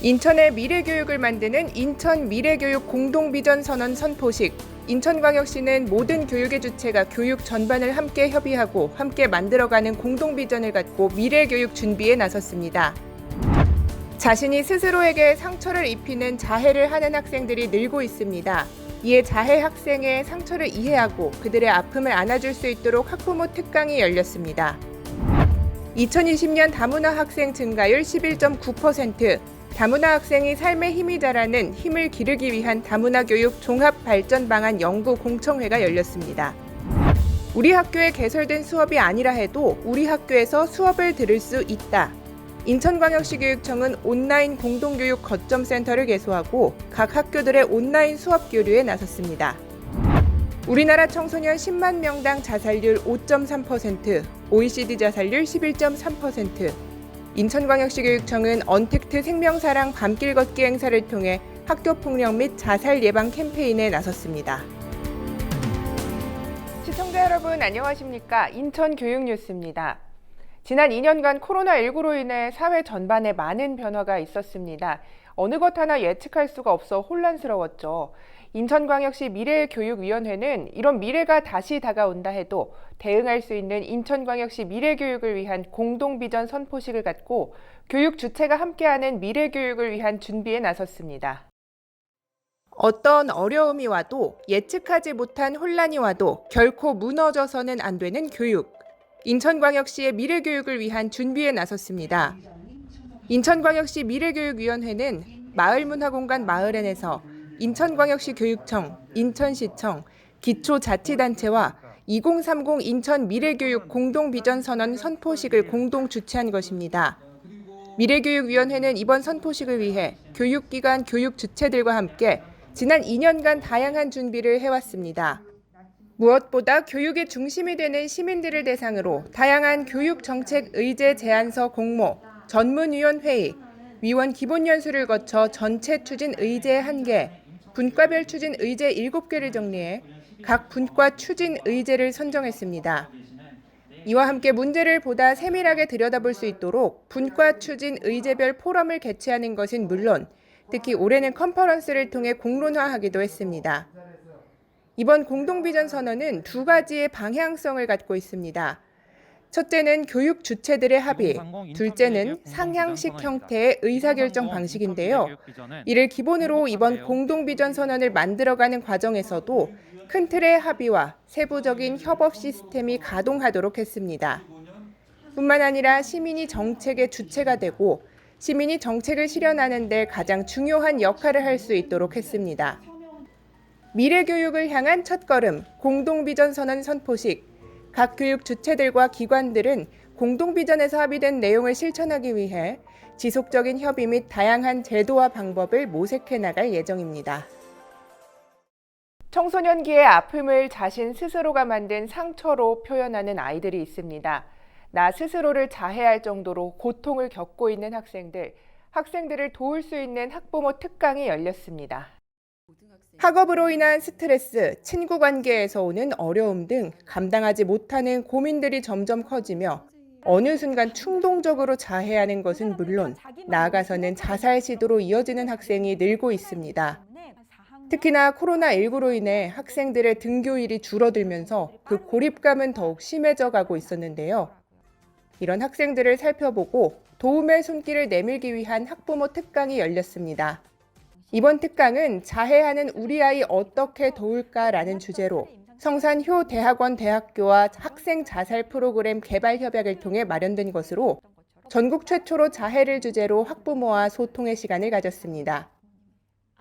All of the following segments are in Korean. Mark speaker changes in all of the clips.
Speaker 1: 인천의 미래교육을 만드는 인천 미래교육 공동비전 선언 선포식. 인천광역시는 모든 교육의 주체가 교육 전반을 함께 협의하고 함께 만들어가는 공동비전을 갖고 미래교육 준비에 나섰습니다. 자신이 스스로에게 상처를 입히는 자해를 하는 학생들이 늘고 있습니다. 이에 자해 학생의 상처를 이해하고 그들의 아픔을 안아줄 수 있도록 학부모 특강이 열렸습니다. 2020년 다문화 학생 증가율 11.9%, 다문화 학생이 삶의 힘이 자라는 힘을 기르기 위한 다문화 교육 종합 발전 방안 연구 공청회가 열렸습니다. 우리 학교에 개설된 수업이 아니라 해도 우리 학교에서 수업을 들을 수 있다. 인천광역시 교육청은 온라인 공동교육 거점센터를 개소하고 각 학교들의 온라인 수업 교류에 나섰습니다. 우리나라 청소년 10만 명당 자살률 5.3%, OECD 자살률 11.3%, 인천광역시 교육청은 언택트 생명사랑 밤길 걷기 행사를 통해 학교폭력 및 자살 예방 캠페인에 나섰습니다. 시청자 여러분 안녕하십니까? 인천교육뉴스입니다. 지난 2년간 코로나19로 인해 사회 전반에 많은 변화가 있었습니다. 어느 것 하나 예측할 수가 없어 혼란스러웠죠. 인천광역시 미래교육위원회는 이런 미래가 다시 다가온다 해도 대응할 수 있는 인천광역시 미래교육을 위한 공동비전 선포식을 갖고 교육 주체가 함께하는 미래교육을 위한 준비에 나섰습니다. 어떤 어려움이 와도 예측하지 못한 혼란이 와도 결코 무너져서는 안 되는 교육. 인천광역시의 미래교육을 위한 준비에 나섰습니다. 인천광역시 미래교육위원회는 마을문화공간 마을엔에서 인천광역시 교육청, 인천시청, 기초자치단체와 2030 인천 미래교육 공동비전 선언 선포식을 공동 주최한 것입니다. 미래교육위원회는 이번 선포식을 위해 교육기관 교육 주체들과 함께 지난 2년간 다양한 준비를 해왔습니다. 무엇보다 교육의 중심이 되는 시민들을 대상으로 다양한 교육정책 의제 제안서 공모, 전문위원 회의, 위원 기본연수를 거쳐 전체 추진 의제 1개, 분과별 추진 의제 7개를 정리해 각 분과 추진 의제를 선정했습니다. 이와 함께 문제를 보다 세밀하게 들여다볼 수 있도록 분과 추진 의제별 포럼을 개최하는 것은 물론 특히 올해는 컨퍼런스를 통해 공론화하기도 했습니다. 이번 공동비전 선언은 두 가지의 방향성을 갖고 있습니다. 첫째는 교육 주체들의 합의, 둘째는 상향식 형태의 의사결정 방식인데요. 이를 기본으로 이번 공동비전 선언을 만들어가는 과정에서도 큰 틀의 합의와 세부적인 협업 시스템이 가동하도록 했습니다. 뿐만 아니라 시민이 정책의 주체가 되고 시민이 정책을 실현하는 데 가장 중요한 역할을 할 수 있도록 했습니다. 미래교육을 향한 첫걸음, 공동비전 선언 선포식. 각 교육 주체들과 기관들은 공동비전에서 합의된 내용을 실천하기 위해 지속적인 협의 및 다양한 제도와 방법을 모색해 나갈 예정입니다. 청소년기의 아픔을 자신 스스로가 만든 상처로 표현하는 아이들이 있습니다. 나 스스로를 자해할 정도로 고통을 겪고 있는 학생들을 도울 수 있는 학부모 특강이 열렸습니다. 학업으로 인한 스트레스, 친구 관계에서 오는 어려움 등 감당하지 못하는 고민들이 점점 커지며 어느 순간 충동적으로 자해하는 것은 물론 나아가서는 자살 시도로 이어지는 학생이 늘고 있습니다. 특히나 코로나19로 인해 학생들의 등교일이 줄어들면서 그 고립감은 더욱 심해져 가고 있었는데요. 이런 학생들을 살펴보고 도움의 손길을 내밀기 위한 학부모 특강이 열렸습니다. 이번 특강은 자해하는 우리 아이 어떻게 도울까라는 주제로 성산효대학원 대학교와 학생 자살 프로그램 개발 협약을 통해 마련된 것으로 전국 최초로 자해를 주제로 학부모와 소통의 시간을 가졌습니다.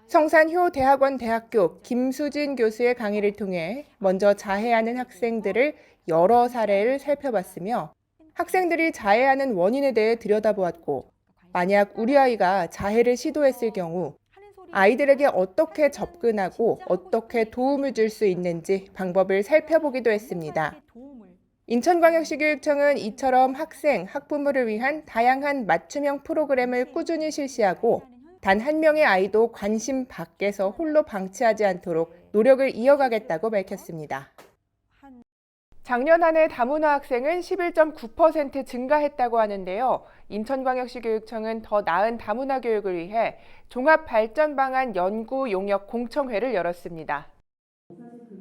Speaker 1: 성산효대학원 대학교 김수진 교수의 강의를 통해 먼저 자해하는 학생들을 여러 사례를 살펴봤으며 학생들이 자해하는 원인에 대해 들여다보았고 만약 우리 아이가 자해를 시도했을 경우 아이들에게 어떻게 접근하고 어떻게 도움을 줄 수 있는지 방법을 살펴보기도 했습니다. 인천광역시 교육청은 이처럼 학생, 학부모를 위한 다양한 맞춤형 프로그램을 꾸준히 실시하고 단 한 명의 아이도 관심 밖에서 홀로 방치하지 않도록 노력을 이어가겠다고 밝혔습니다. 작년 한 해 다문화 학생은 11.9% 증가했다고 하는데요. 인천광역시 교육청은 더 나은 다문화 교육을 위해 종합발전방안 연구 용역 공청회를 열었습니다.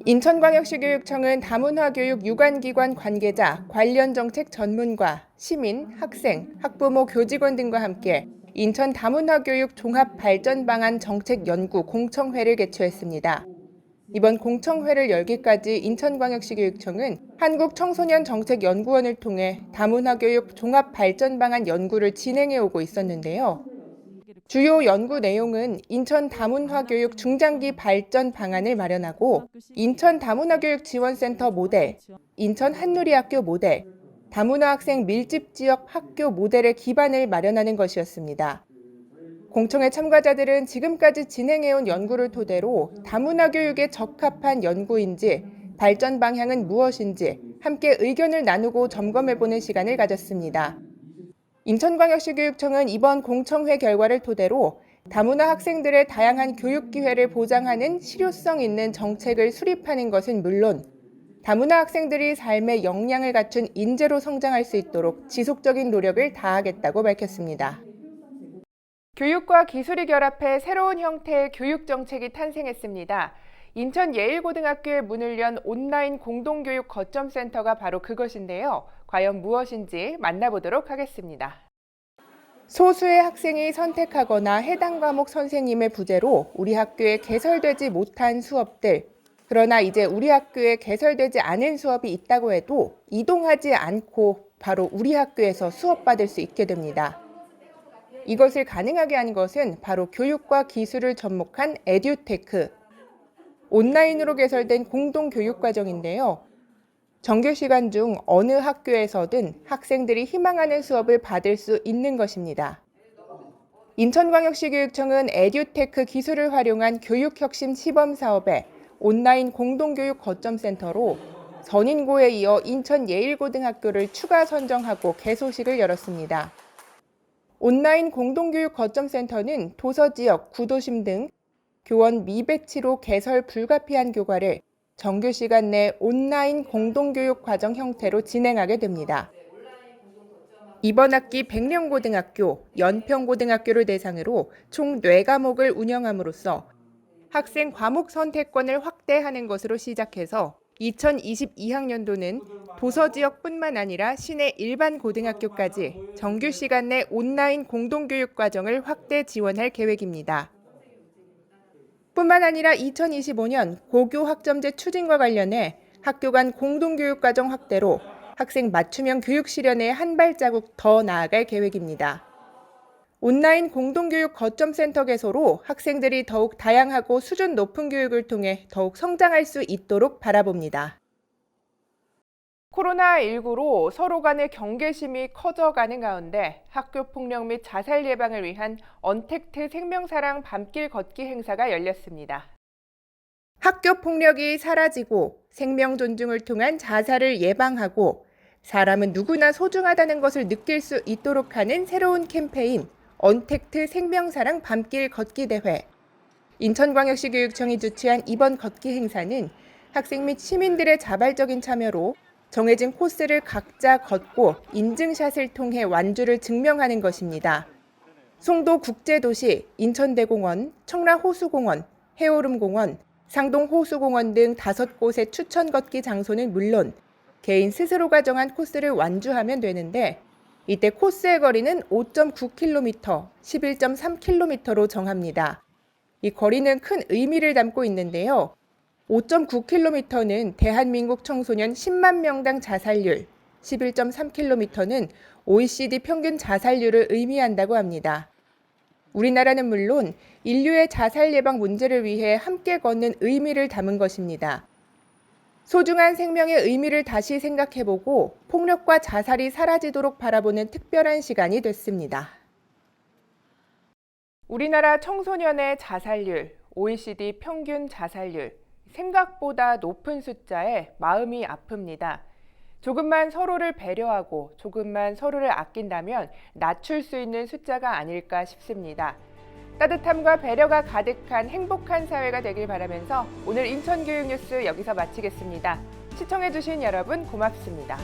Speaker 1: 인천광역시 교육청은 다문화 교육 유관기관 관계자, 관련 정책 전문가, 시민, 학생, 학부모, 교직원 등과 함께 인천 다문화 교육 종합발전방안 정책 연구 공청회를 개최했습니다. 이번 공청회를 열기까지 인천광역시 교육청은 한국청소년정책연구원을 통해 다문화 교육 종합발전방안 연구를 진행해 오고 있었는데요. 주요 연구 내용은 인천 다문화 교육 중장기 발전 방안을 마련하고 인천 다문화 교육 지원센터 모델, 인천 한누리학교 모델, 다문화 학생 밀집 지역 학교 모델의 기반을 마련하는 것이었습니다. 공청회 참가자들은 지금까지 진행해온 연구를 토대로 다문화 교육에 적합한 연구인지, 발전 방향은 무엇인지 함께 의견을 나누고 점검해보는 시간을 가졌습니다. 인천광역시 교육청은 이번 공청회 결과를 토대로 다문화 학생들의 다양한 교육 기회를 보장하는 실효성 있는 정책을 수립하는 것은 물론 다문화 학생들이 삶의 역량을 갖춘 인재로 성장할 수 있도록 지속적인 노력을 다하겠다고 밝혔습니다. 교육과 기술이 결합해 새로운 형태의 교육 정책이 탄생했습니다. 인천 예일고등학교에 문을 연 온라인 공동교육 거점센터가 바로 그것인데요. 과연 무엇인지 만나보도록 하겠습니다. 소수의 학생이 선택하거나 해당 과목 선생님의 부재로 우리 학교에 개설되지 못한 수업들, 그러나 이제 우리 학교에 개설되지 않은 수업이 있다고 해도 이동하지 않고 바로 우리 학교에서 수업받을 수 있게 됩니다. 이것을 가능하게 한 것은 바로 교육과 기술을 접목한 에듀테크, 온라인으로 개설된 공동교육과정인데요. 정규 시간 중 어느 학교에서든 학생들이 희망하는 수업을 받을 수 있는 것입니다. 인천광역시 교육청은 에듀테크 기술을 활용한 교육혁신 시범사업에 온라인 공동교육 거점센터로 선인고에 이어 인천 예일고등학교를 추가 선정하고 개소식을 열었습니다. 온라인 공동교육 거점센터는 도서지역, 구도심 등 교원 미배치로 개설 불가피한 교과를 정규 시간 내 온라인 공동교육 과정 형태로 진행하게 됩니다. 이번 학기 백령고등학교, 연평고등학교를 대상으로 총 4과목을 운영함으로써 학생 과목 선택권을 확대하는 것으로 시작해서 2022학년도는 도서지역뿐만 아니라 시내 일반 고등학교까지 정규 시간 내 온라인 공동교육 과정을 확대 지원할 계획입니다. 뿐만 아니라 2025년 고교 학점제 추진과 관련해 학교 간 공동교육 과정 확대로 학생 맞춤형 교육 실현에 한 발자국 더 나아갈 계획입니다. 온라인 공동교육 거점센터 개소로 학생들이 더욱 다양하고 수준 높은 교육을 통해 더욱 성장할 수 있도록 바라봅니다. 코로나19로 서로 간의 경계심이 커져가는 가운데 학교폭력 및 자살 예방을 위한 언택트 생명사랑 밤길 걷기 행사가 열렸습니다. 학교폭력이 사라지고 생명 존중을 통한 자살을 예방하고 사람은 누구나 소중하다는 것을 느낄 수 있도록 하는 새로운 캠페인 언택트 생명사랑 밤길 걷기 대회. 인천광역시 교육청이 주최한 이번 걷기 행사는 학생 및 시민들의 자발적인 참여로 정해진 코스를 각자 걷고 인증샷을 통해 완주를 증명하는 것입니다. 송도 국제도시, 인천대공원, 청라호수공원, 해오름공원, 상동호수공원 등 5곳의 추천 걷기 장소는 물론 개인 스스로가 정한 코스를 완주하면 되는데 이때 코스의 거리는 5.9km, 11.3km로 정합니다. 이 거리는 큰 의미를 담고 있는데요. 5.9km는 대한민국 청소년 10만 명당 자살률, 11.3km는 OECD 평균 자살률을 의미한다고 합니다. 우리나라는 물론 인류의 자살 예방 문제를 위해 함께 걷는 의미를 담은 것입니다. 소중한 생명의 의미를 다시 생각해보고 폭력과 자살이 사라지도록 바라보는 특별한 시간이 됐습니다. 우리나라 청소년의 자살률, OECD 평균 자살률, 생각보다 높은 숫자에 마음이 아픕니다. 조금만 서로를 배려하고 조금만 서로를 아낀다면 낮출 수 있는 숫자가 아닐까 싶습니다. 따뜻함과 배려가 가득한 행복한 사회가 되길 바라면서 오늘 인천교육뉴스 여기서 마치겠습니다. 시청해주신 여러분 고맙습니다.